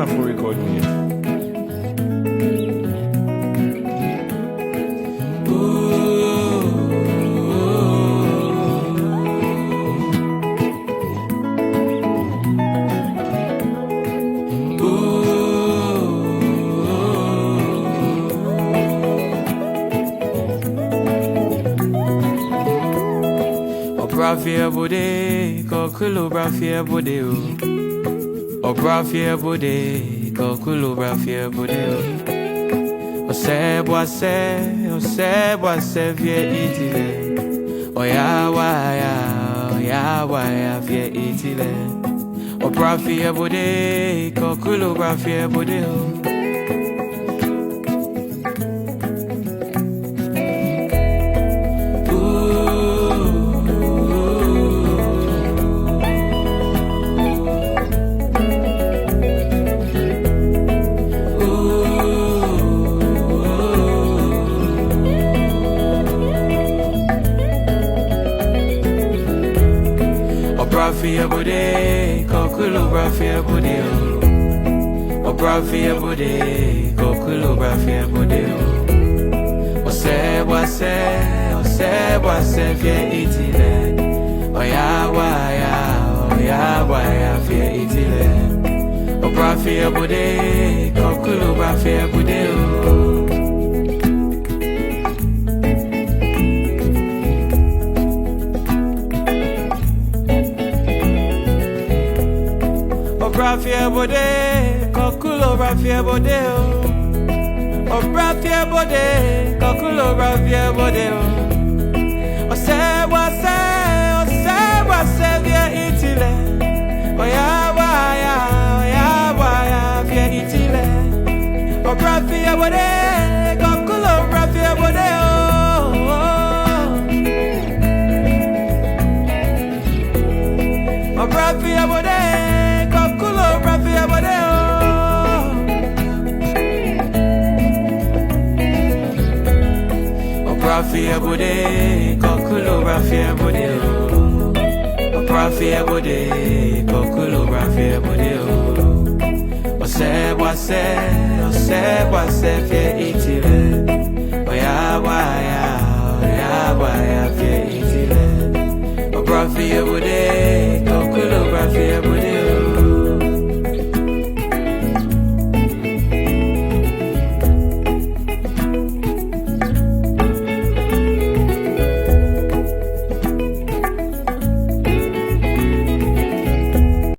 for record me. Brafia bode, kokulo brafia bode o brafia bode, kokulo brafia bode o se boise vie itile o ya wa vie itile o brafia bode, kokulo brafia bode o brafia bode, kokulo brafia bode o brafia bode, kokulo brafia bode o se boise vie itile o ya wa vie itile o brafia bode, kokulo brafia bode brafia bode, kokulo brafia bode o brafia bode, kokulo brafia bode o se boise vie itile o ya wa vie itile o brafia bode, kokulo brafia bode o brafia bode, brafia bode o brafia bode, kokulo brafia bode o brafia bode, kokulo brafia bode o se boise vie itile o ya wa vie itile o brafia bode